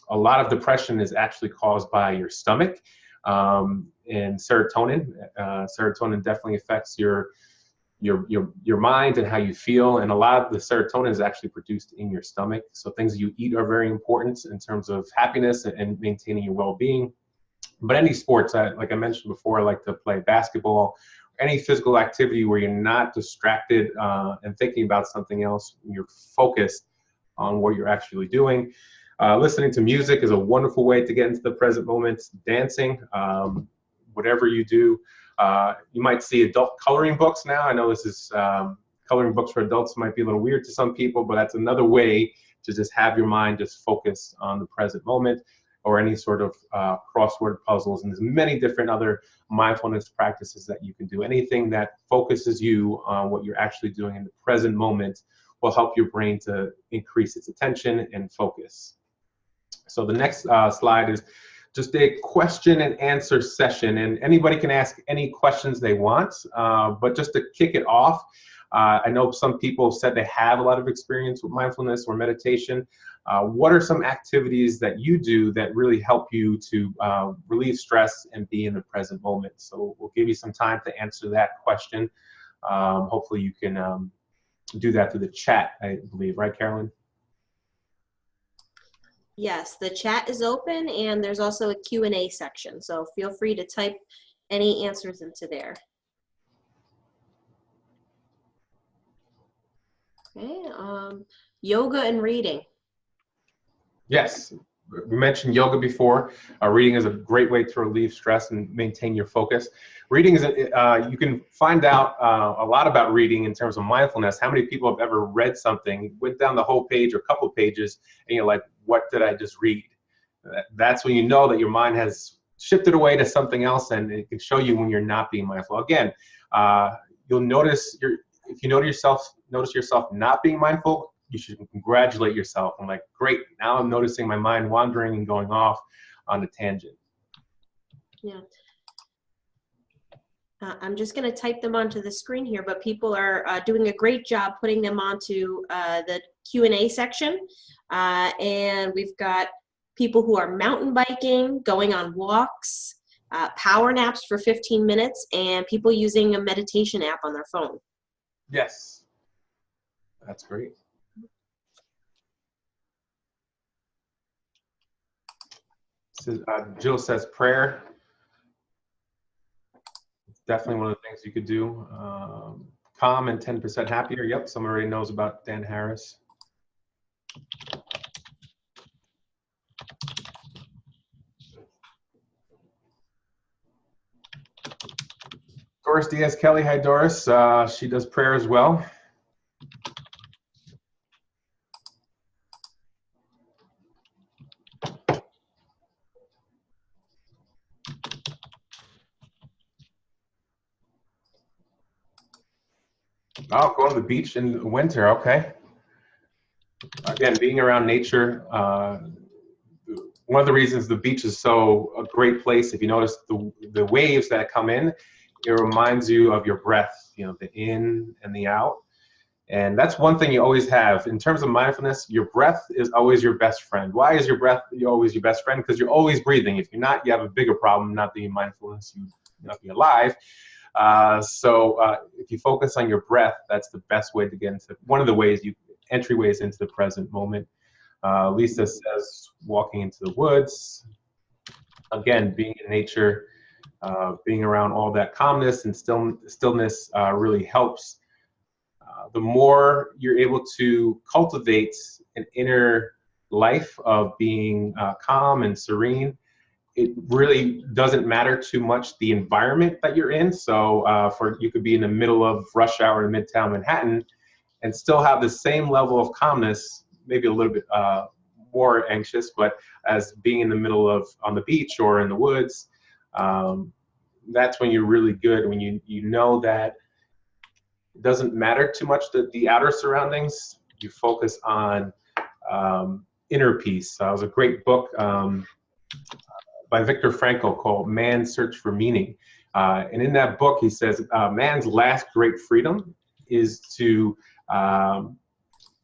A lot of depression is actually caused by your stomach and serotonin. Serotonin definitely affects your mind and how you feel, and a lot of the serotonin is actually produced in your stomach. So things you eat are very important in terms of happiness and maintaining your well-being. But any sports, like I mentioned before, I like to play basketball, any physical activity where you're not distracted and thinking about something else, you're focused on what you're actually doing. Listening to music is a wonderful way to get into the present moment. Dancing, whatever you do. You might see adult coloring books now. I know this is coloring books for adults might be a little weird to some people, but that's another way to just have your mind just focused on the present moment, or any sort of crossword puzzles. And there's many different other mindfulness practices that you can do. Anything that focuses you on what you're actually doing in the present moment will help your brain to increase its attention and focus. So the next slide is just a question and answer session, and anybody can ask any questions they want, but just to kick it off, I know some people said they have a lot of experience with mindfulness or meditation. What are some activities that you do that really help you to relieve stress and be in the present moment? So we'll give you some time to answer that question. Hopefully you can do that through the chat, I believe, right, Carolyn? Yes, the chat is open, and there's also a Q&A section, so feel free to type any answers into there. Okay, yoga and reading. Yes, we mentioned yoga before. Reading is a great way to relieve stress and maintain your focus. Reading is, you can find out a lot about reading in terms of mindfulness. How many people have ever read something, went down the whole page or a couple pages, and you're like, what did I just read? That's when you know that your mind has shifted away to something else, and it can show you when you're not being mindful. Again, you'll notice if you notice yourself not being mindful, you should congratulate yourself. I'm like, great, now I'm noticing my mind wandering and going off on a tangent. Yeah. I'm just going to type them onto the screen here, but people are doing a great job putting them onto the Q&A section. And we've got people who are mountain biking, going on walks, power naps for 15 minutes, and people using a meditation app on their phone. Yes, that's great. So, Jill says prayer. Definitely one of the things you could do. Calm and 10% happier. Yep, someone already knows about Dan Harris. Doris Diaz-Kelly, hi Doris. She does prayer as well. Oh, going to the beach in winter, okay. Again, being around nature, one of the reasons the beach is so a great place, if you notice the waves that come in, it reminds you of your breath, you know, the in and the out. And that's one thing you always have. In terms of mindfulness, your breath is always your best friend. Why is your breath always your best friend? Because you're always breathing. If you're not, you have a bigger problem not being mindfulness, you not be alive. If you focus on your breath, that's the best way to get into, one of the ways entryways into the present moment. Lisa says walking into the woods. Again, being in nature, being around all that calmness and stillness really helps. The more you're able to cultivate an inner life of being calm and serene, it really doesn't matter too much the environment that you're in. So you could be in the middle of rush hour in Midtown Manhattan and still have the same level of calmness, maybe a little bit more anxious, but as being in the middle of, on the beach or in the woods, that's when you're really good, when you know that it doesn't matter too much the outer surroundings. You focus on inner peace. It was a great book by Viktor Frankl called Man's Search for Meaning. And in that book, he says, man's last great freedom is to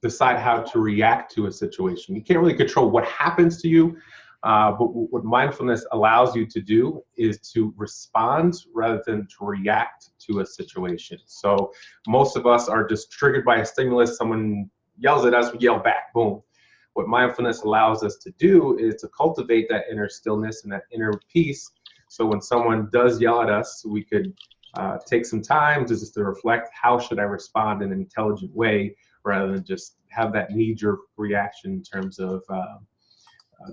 decide how to react to a situation. You can't really control what happens to you, but what mindfulness allows you to do is to respond rather than to react to a situation. So most of us are just triggered by a stimulus. Someone yells at us, we yell back, boom. What mindfulness allows us to do is to cultivate that inner stillness and that inner peace. So when someone does yell at us, we could take some time just to reflect, how should I respond in an intelligent way, rather than just have that knee-jerk reaction in terms of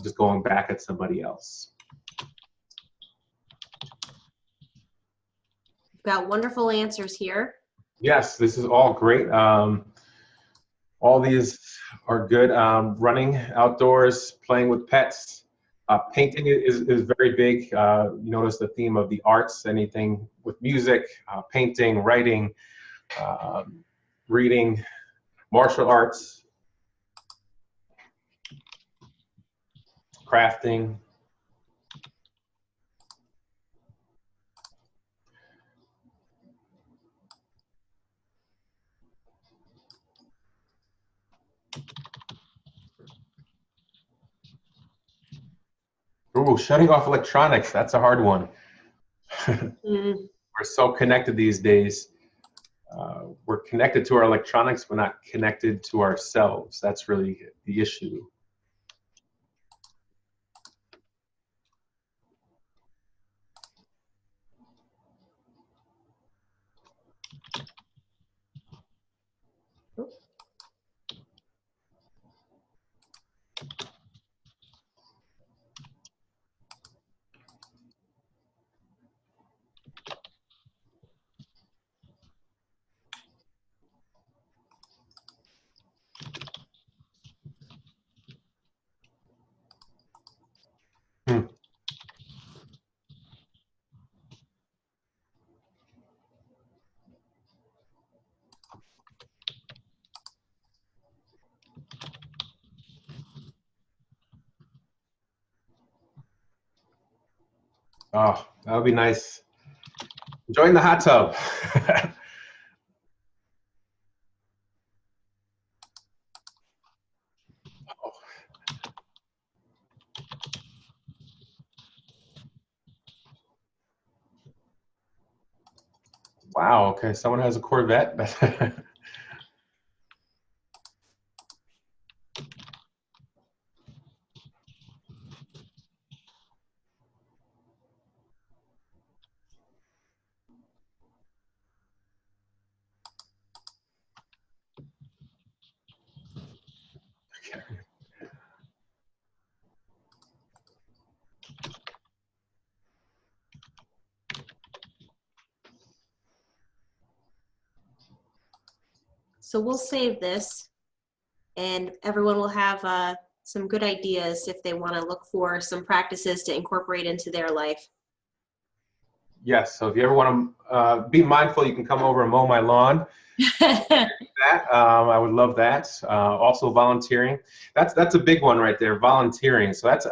just going back at somebody else. Got wonderful answers here. Yes, this is all great. All these are good. Running outdoors, playing with pets. Painting is very big. You notice the theme of the arts, anything with music, painting, writing, reading, martial arts, crafting. Ooh, shutting off electronics, that's a hard one. We're so connected these days. We're connected to our electronics, but not connected to ourselves. That's really the issue. Oh, that would be nice. Join the hot tub. Wow, okay, someone has a Corvette. So we'll save this, and everyone will have some good ideas if they want to look for some practices to incorporate into their life. Yes, so if you ever want to be mindful, you can come over and mow my lawn. I would love that. Also volunteering. That's a big one right there, volunteering. So that's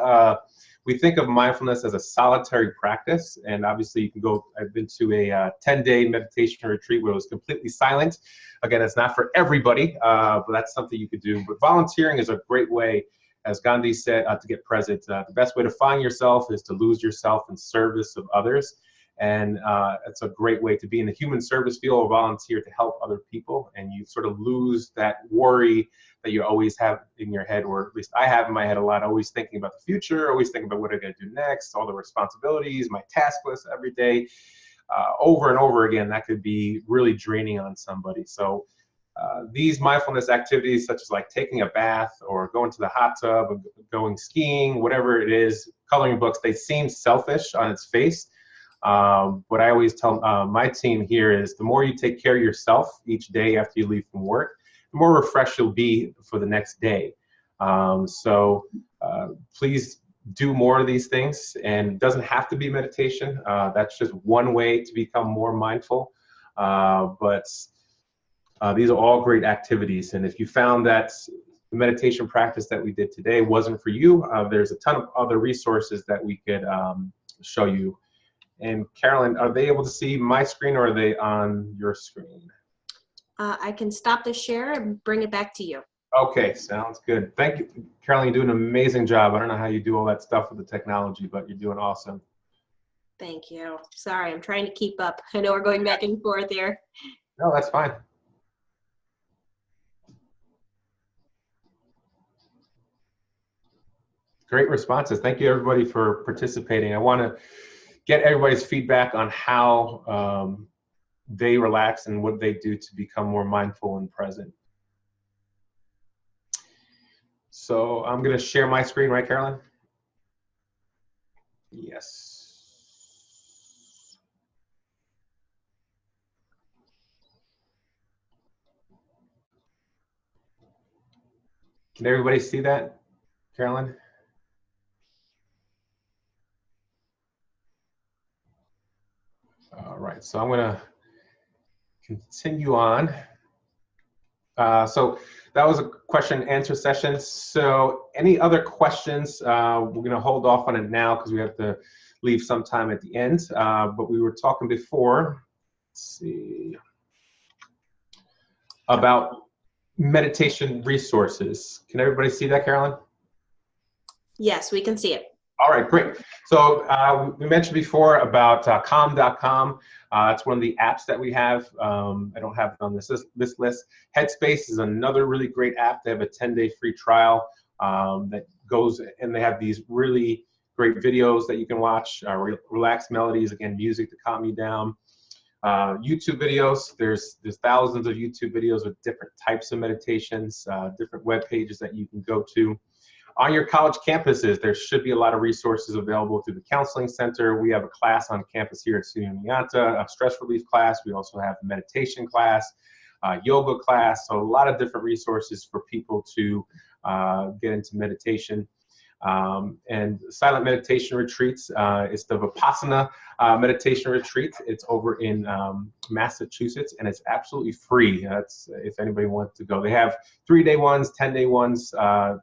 we think of mindfulness as a solitary practice, and obviously you can go, I've been to a 10-day meditation retreat where it was completely silent. Again, it's not for everybody, but that's something you could do. But volunteering is a great way, as Gandhi said, to get present. The best way to find yourself is to lose yourself in service of others. And it's a great way to be in the human service field or volunteer to help other people. And you sort of lose that worry that you always have in your head, or at least I have in my head a lot, always thinking about the future, always thinking about what I'm going to do next, all the responsibilities, my task list every day, over and over again. That could be really draining on somebody. So these mindfulness activities, such as like taking a bath or going to the hot tub, or going skiing, whatever it is, coloring books, they seem selfish on its face. What I always tell my team here is the more you take care of yourself each day after you leave from work, the more refreshed you'll be for the next day. So please do more of these things, and it doesn't have to be meditation. That's just one way to become more mindful. But these are all great activities. And if you found that the meditation practice that we did today wasn't for you, there's a ton of other resources that we could show you. And Carolyn, are they able to see my screen, or are they on your screen? I can stop the share and bring it back to you. Okay, sounds good. Thank you, Carolyn. You're doing an amazing job. I don't know how you do all that stuff with the technology, but you're doing awesome. Thank you. Sorry, I'm trying to keep up. I know we're going back and forth here. No, that's fine. Great responses. Thank you, everybody, for participating. I want to get everybody's feedback on how they relax and what they do to become more mindful and present. So I'm going to share my screen, right, Carolyn? Yes. Can everybody see that, Carolyn? All right, so I'm going to continue on. So that was a question and answer session. So any other questions? We're going to hold off on it now because we have to leave some time at the end. But we were talking before, let's see, about meditation resources. Can everybody see that, Carolyn? Yes, we can see it. All right, great. So we mentioned before about calm.com. It's one of the apps that we have. I don't have it on this list. Headspace is another really great app. They have a 10-day free trial that goes, and they have these really great videos that you can watch, relaxed melodies, again, music to calm you down. YouTube videos, there's thousands of YouTube videos with different types of meditations, different web pages that you can go to. On your college campuses, there should be a lot of resources available through the Counseling Center. We have a class on campus here at SUNY Oneonta, a stress relief class. We also have a meditation class, yoga class, so a lot of different resources for people to get into meditation. And silent meditation retreats, it's the Vipassana meditation retreat. It's over in Massachusetts, and it's absolutely free. That's if anybody wants to go. They have 3-day ones, 10-day ones,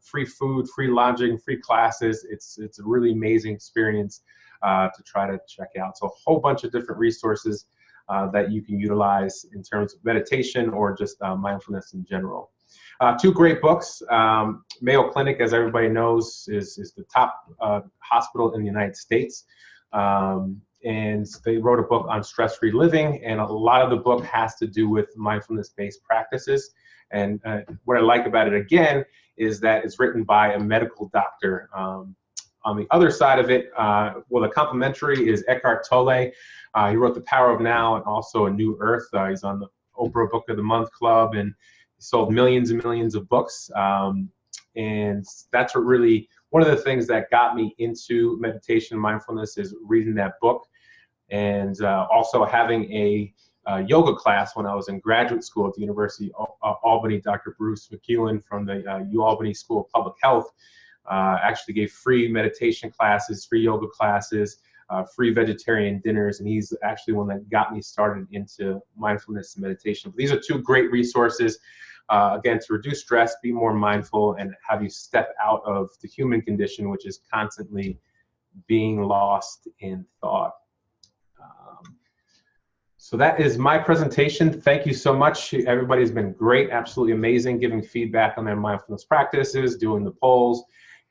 free food, free lodging, free classes. It's a really amazing experience to try to check out. So a whole bunch of different resources that you can utilize in terms of meditation or just mindfulness in general. 2 great books. Mayo Clinic, as everybody knows, is the top hospital in the United States. And they wrote a book on stress-free living, and a lot of the book has to do with mindfulness-based practices. And what I like about it, again, is that it's written by a medical doctor. On the other side of it, well, the complementary is Eckhart Tolle. He wrote The Power of Now and also A New Earth. He's on the Oprah Book of the Month Club, and sold millions and millions of books. And that's what really, one of the things that got me into meditation and mindfulness is reading that book. And also having a yoga class when I was in graduate school at the University of Albany. Dr. Bruce McEwen from the UAlbany School of Public Health actually gave free meditation classes, free yoga classes, free vegetarian dinners, and he's actually one that got me started into mindfulness and meditation. But these are 2 great resources, again, to reduce stress, be more mindful, and have you step out of the human condition, which is constantly being lost in thought. So that is my presentation. Thank you so much. Everybody's been great, absolutely amazing, giving feedback on their mindfulness practices, doing the polls.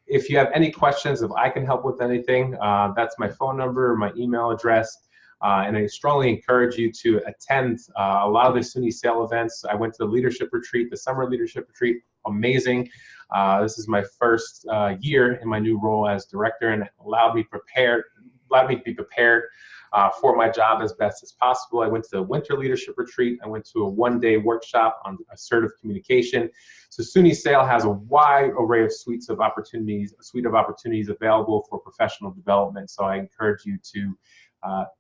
If you have any questions, if I can help with anything, that's my phone number, my email address. And I strongly encourage you to attend a lot of the SUNY SAIL events. I went to the leadership retreat, the summer leadership retreat, amazing. This is my first year in my new role as director, and it allowed me to be prepared for my job as best as possible. I went to the winter leadership retreat. I went to a 1-day workshop on assertive communication. So SUNY SAIL has a wide array of suite of opportunities available for professional development. So I encourage you to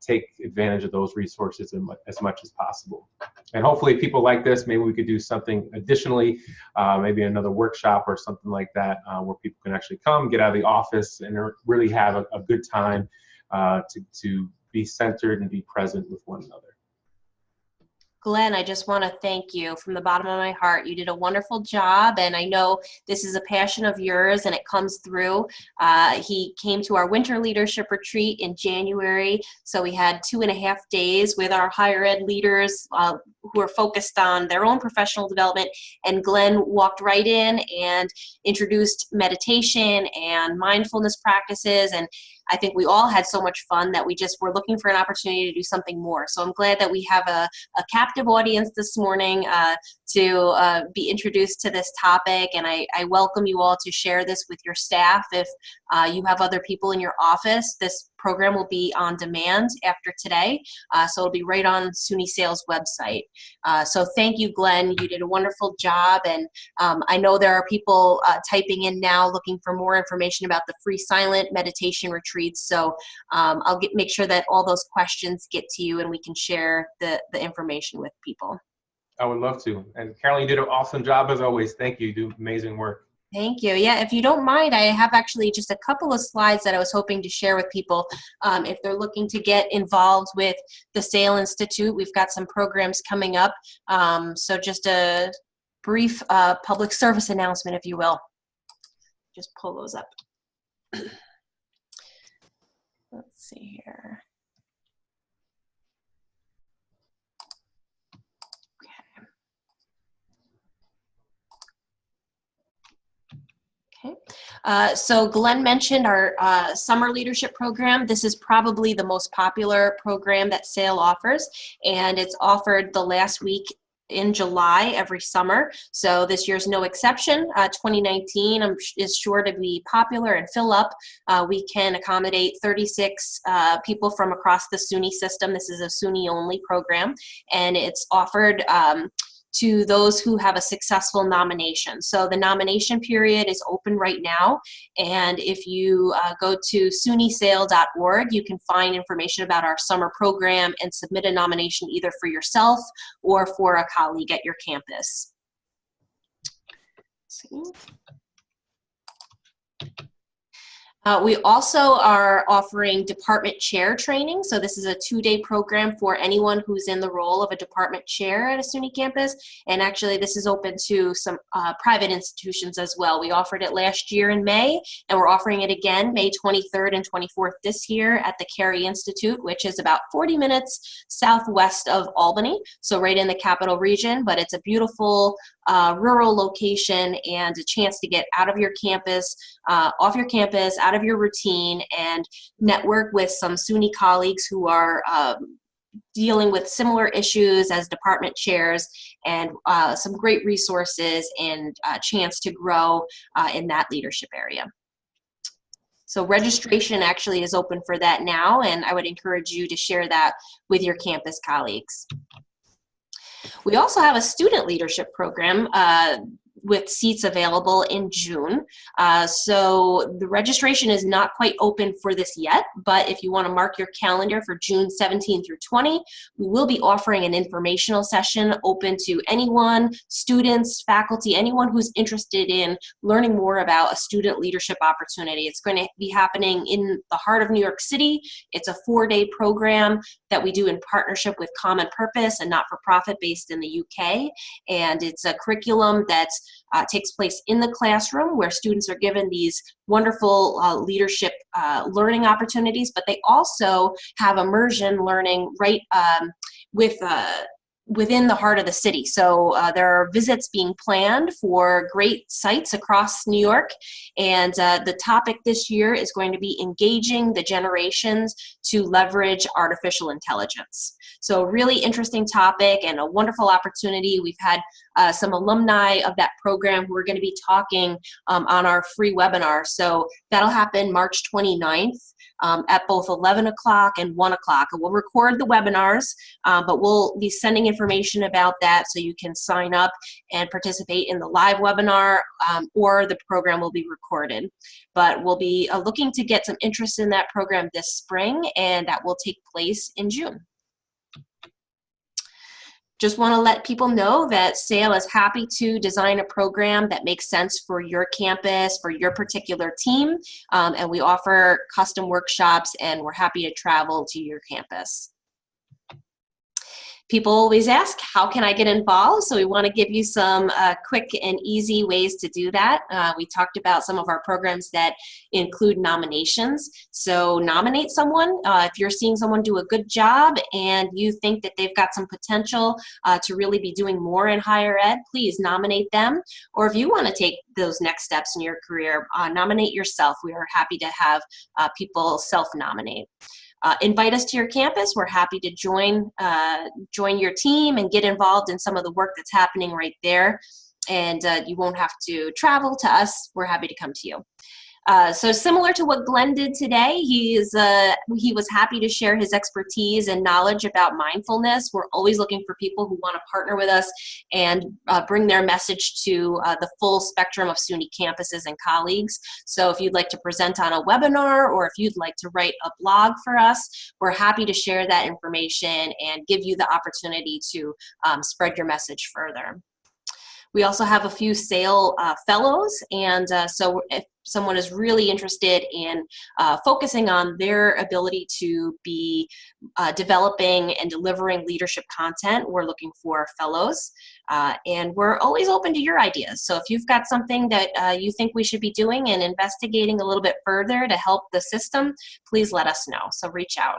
take advantage of those resources as much as possible. And hopefully people like this, maybe we could do something additionally, maybe another workshop or something like that, where people can actually come, get out of the office, and really have a good time to be centered and be present with one another. Glenn, I just want to thank you from the bottom of my heart. You did a wonderful job, and I know this is a passion of yours, and it comes through. He came to our winter leadership retreat in January, so we had 2.5 days with our higher ed leaders who are focused on their own professional development, and Glenn walked right in and introduced meditation and mindfulness practices, and I think we all had so much fun that we just were looking for an opportunity to do something more. So I'm glad that we have a captive audience this morning to be introduced to this topic, and I welcome you all to share this with your staff. If you have other people in your office, this program will be on demand after today, so it'll be right on SUNY Sales website. So thank you, Glenn. You did a wonderful job, and I know there are people typing in now looking for more information about the free silent meditation retreats, so I'll make sure that all those questions get to you and we can share the information with people. I would love to. And Carolyn, you did an awesome job as always. Thank you. You do amazing work. Thank you. Yeah, if you don't mind, I have actually just a couple of slides that I was hoping to share with people if they're looking to get involved with the SAIL Institute. We've got some programs coming up. So just a brief public service announcement, if you will. Just pull those up. Let's see here. Okay. So Glenn mentioned our summer leadership program. This is probably the most popular program that SAIL offers, and it's offered the last week in July every summer. So this year's no exception. 2019 is sure to be popular and fill up. We can accommodate 36 people from across the SUNY system. This is a SUNY only program, and it's offered to those who have a successful nomination. So the nomination period is open right now, and if you go to sunysail.org, you can find information about our summer program and submit a nomination either for yourself or for a colleague at your campus. Let's see. We also are offering department chair training. So this is a 2-day program for anyone who's in the role of a department chair at a SUNY campus. And actually this is open to some private institutions as well. We offered it last year in May, and we're offering it again May 23rd and 24th this year at the Carey Institute, which is about 40 minutes southwest of Albany. So right in the capital region, but it's a beautiful rural location and a chance to get out of your campus, off your campus, out of your routine, and network with some SUNY colleagues who are dealing with similar issues as department chairs, and some great resources and a chance to grow in that leadership area. So registration actually is open for that now, and I would encourage you to share that with your campus colleagues. We also have a student leadership program with seats available in June. So the registration is not quite open for this yet, but if you want to mark your calendar for June 17 through 20, we will be offering an informational session open to anyone, students, faculty, anyone who's interested in learning more about a student leadership opportunity. It's going to be happening in the heart of New York City. It's a 4-day program that we do in partnership with Common Purpose, a not-for-profit based in the UK. And it's a curriculum that takes place in the classroom where students are given these wonderful leadership learning opportunities, but they also have immersion learning right within the heart of the city. So there are visits being planned for great sites across New York, and the topic this year is going to be engaging the generations to leverage artificial intelligence. So really interesting topic and a wonderful opportunity. We've had some alumni of that program who are going to be talking on our free webinar. So that'll happen March 29th. At both 11 o'clock and 1 o'clock. And we'll record the webinars, but we'll be sending information about that so you can sign up and participate in the live webinar, or the program will be recorded. But we'll be looking to get some interest in that program this spring, and that will take place in June. just want to let people know that SAIL is happy to design a program that makes sense for your campus, for your particular team, and we offer custom workshops, and we're happy to travel to your campus. People always ask, how can I get involved? So we want to give you some quick and easy ways to do that. We talked about some of our programs that include nominations. So nominate someone. If you're seeing someone do a good job and you think that they've got some potential to really be doing more in higher ed, please nominate them. Or if you want to take those next steps in your career, nominate yourself. We are happy to have people self-nominate. Invite us to your campus. We're happy to join your team and get involved in some of the work that's happening right there. And you won't have to travel to us. We're happy to come to you. So similar to what Glenn did today, he was happy to share his expertise and knowledge about mindfulness. We're always looking for people who want to partner with us and bring their message to the full spectrum of SUNY campuses and colleagues. So if you'd like to present on a webinar, or if you'd like to write a blog for us, we're happy to share that information and give you the opportunity to spread your message further. We also have a few SAIL fellows, and so if someone is really interested in focusing on their ability to be developing and delivering leadership content, we're looking for fellows, and we're always open to your ideas. So if you've got something that you think we should be doing and investigating a little bit further to help the system, please let us know. So reach out.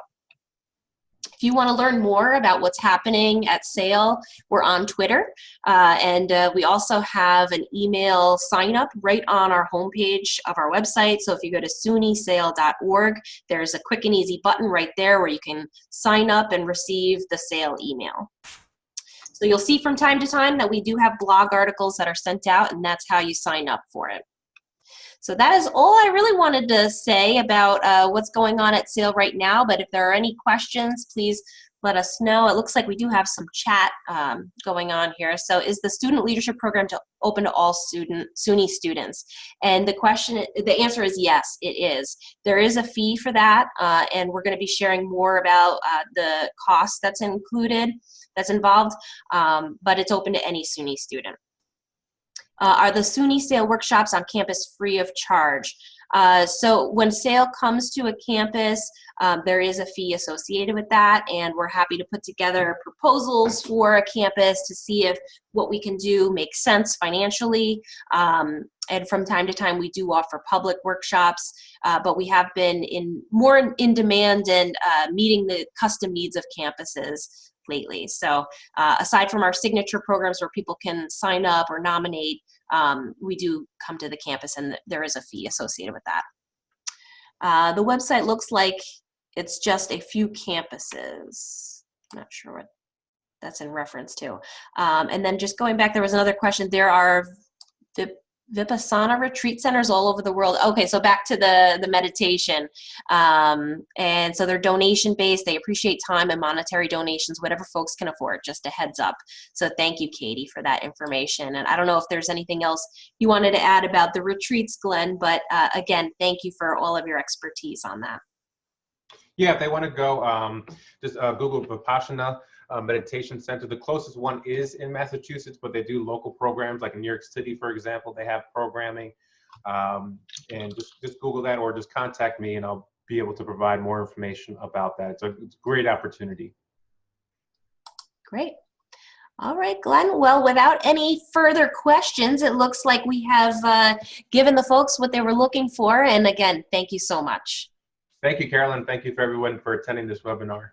If you want to learn more about what's happening at SAIL, we're on Twitter, and we also have an email sign up right on our homepage of our website. So if you go to sunysail.org, there's a quick and easy button right there where you can sign up and receive the SAIL email. So you'll see from time to time that we do have blog articles that are sent out, and that's how you sign up for it. So that is all I really wanted to say about what's going on at SAIL right now, but if there are any questions, please let us know. It looks like we do have some chat going on here. So is the student leadership program open to all SUNY students? And the answer is yes, it is. There is a fee for that, and we're going to be sharing more about the cost that's involved, but it's open to any SUNY student. Are the SUNY SAIL workshops on campus free of charge? So when SAIL comes to a campus, there is a fee associated with that, and we're happy to put together proposals for a campus to see if what we can do makes sense financially. And from time to time, we do offer public workshops, but we have been more in demand and meeting the custom needs of campuses lately. So aside from our signature programs where people can sign up or nominate, we do come to the campus, and there is a fee associated with that. The website looks like it's just a few campuses. Not sure what that's in reference to. And then just going back, there was another question. There are Vipassana retreat centers all over the world. Okay, so back to the meditation. And so they're donation based. They appreciate time and monetary donations, whatever folks can afford, just a heads up. So thank you, Katie, for that information. And I don't know if there's anything else you wanted to add about the retreats, Glenn, but again, thank you for all of your expertise on that. Yeah, if they want to go, just Google Vipassana Meditation Center. The closest one is in Massachusetts, but they do local programs, like in New York City, for example, they have programming. And just Google that, or just contact me, and I'll be able to provide more information about that. It's a great opportunity. Great. All right, Glenn. Well, without any further questions, it looks like we have given the folks what they were looking for. And again, thank you so much. Thank you, Carolyn. Thank you for everyone for attending this webinar.